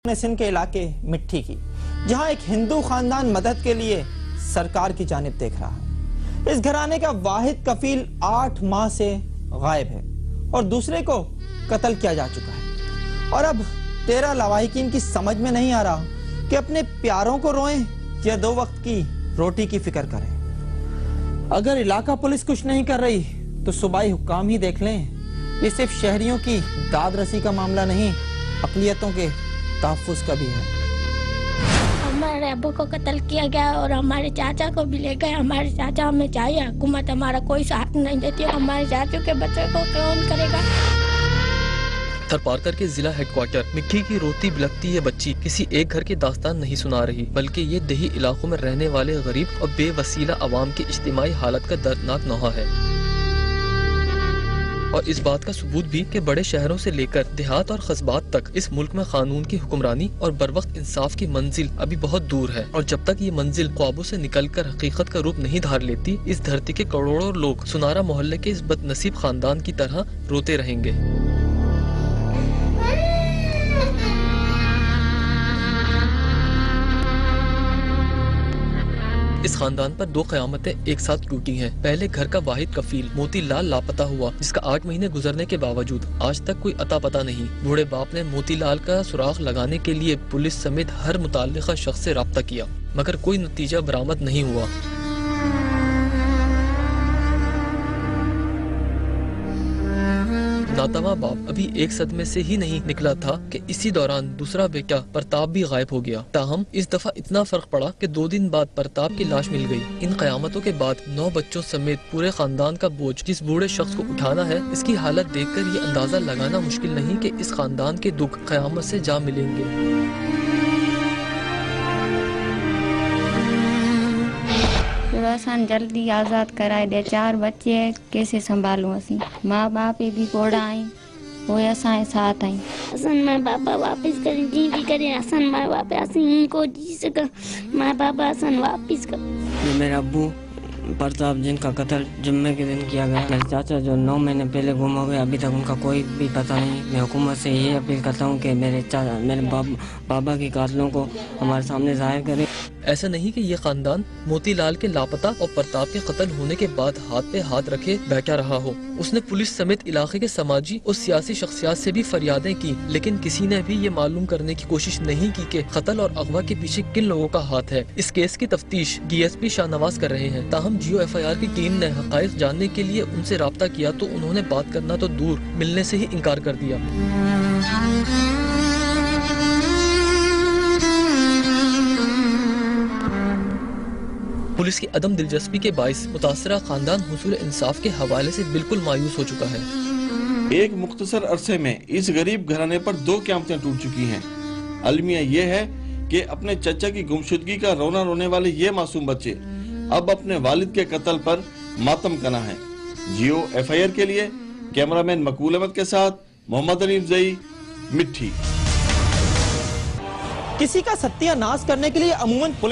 सिंध के इलाके मिट्टी की, जहां एक हिंदू खानदान मदद के लिए सरकार की जानिब देख रहा है। इस घराने का वाहिद कफील 8 माह से गायब है और दूसरे को कत्ल किया जा चुका है। और अब 13 लवाहिकीन की समझ में नहीं आ रहा कि अपने प्यारों को रोएं या 2 वक्त की रोटी की फिक्र करें। अगर इलाका पुलिस कुछ नहीं कर रही तो सूबाई हुक्काम ही देख लें। ये सिर्फ शहरियों की दाद रसी का मामला नहीं, अक़लियतों के तहफ़्फ़ुज़ का भी है। हमारे अब्बू को कत्ल किया गया और हमारे चाचा को भी ले गए। हमारे चाचा हमें चाहिए, हुकूमत हमारा कोई साथ नहीं देती। हमारे चाचू के बच्चे को कौन करेगा? थरपारकर के जिला हेडक्वार्टर मिट्टी की रोती बिलखती ये बच्ची किसी एक घर की दास्तान नहीं सुना रही, बल्कि ये देही इलाकों में रहने वाले गरीब और बेवसीला अवाम की इज्तिमाई हालत का दर्दनाक नोहा है। और इस बात का सबूत भी कि बड़े शहरों से लेकर देहात और कस्बात तक इस मुल्क में कानून की हुक्मरानी और बरवक्त इंसाफ की मंजिल अभी बहुत दूर है। और जब तक ये मंजिल ख्वाबों से निकलकर हकीकत का रूप नहीं धार लेती, इस धरती के करोड़ों लोग सुनारा मोहल्ले के इस बदनसीब खानदान की तरह रोते रहेंगे। इस खानदान पर 2 क़यामतें एक साथ टूटी हैं। पहले घर का वाहिद कफील मोती लाल लापता हुआ, जिसका 8 महीने गुजरने के बावजूद आज तक कोई अता पता नहीं। बूढ़े बाप ने मोती लाल का सुराग लगाने के लिए पुलिस समेत हर मुताल्लिका शख्स से राब्ता किया, मगर कोई नतीजा बरामद नहीं हुआ। नातवा बाप अभी एक सदमे से ही नहीं निकला था कि इसी दौरान दूसरा बेटा प्रताप भी गायब हो गया। ताहम इस दफा इतना फर्क पड़ा कि 2 दिन बाद प्रताप की लाश मिल गई। इन कयामतों के बाद 9 बच्चों समेत पूरे खानदान का बोझ जिस बूढ़े शख्स को उठाना है, इसकी हालत देखकर ये अंदाजा लगाना मुश्किल नहीं कि इस खानदान के दुख कयामत से जा मिलेंगे। जल्दी आज़ाद कराए दे। 4 बच्चे कैसे संभालूं? असी माँ बाप भी कोड़ा आई वो असां साथ आई। असन माँ बापा वापस करें, जी भी करें असन माँ बाप असी इनको जी सका माँ बाप असन वापस कर। ये मेरे अब्बू प्रताप जिनका कत्ल जुम्मे के दिन किया गया, मेरे चाचा जो 9 महीने पहले गुम हो गए, अभी तक उनका कोई भी पता नहीं। मैं हुकूमत से ये अपील करता हूँ कि मेरे बाबा के कातलों को हमारे सामने जाहिर करें। ऐसा नहीं कि ये खानदान मोतीलाल के लापता और प्रताप के कत्ल होने के बाद हाथ पे हाथ रखे बैठा रहा हो। उसने पुलिस समेत इलाके के समाजी और सियासी शख्सियात से भी फरियादें की, लेकिन किसी ने भी ये मालूम करने की कोशिश नहीं की कि कत्ल और अगवा के पीछे किन लोगों का हाथ है। इस केस की तफ्तीश DSP शाहनवाज कर रहे हैं। ताहम जियो FIR की टीम ने हक़ाइक़ जानने के लिए उनसे राब्ता किया तो उन्होंने बात करना तो दूर, मिलने से ही इनकार कर दिया। पुलिस की अदम दिलचस्पी के बाइस मुतासरा खानदान हुसूल इंसाफ के हवाले से बिल्कुल मायूस हो चुका है। एक मुख्तसर अरसे में इस गरीब घराने पर 2 क़यामतें टूट चुकी हैं। अलमिया ये है कि अपने चचा की गुमशुदगी का रोना रोने वाले ये मासूम बच्चे अब अपने वालिद के कत्ल पर मातम कना है। जियो FIR के लिए कैमरामैन मकबूल अहमद के साथ मोहम्मद अली अफजई, मिट्टी। किसी का सत्यानाश करने के लिए अमूमन पुलिस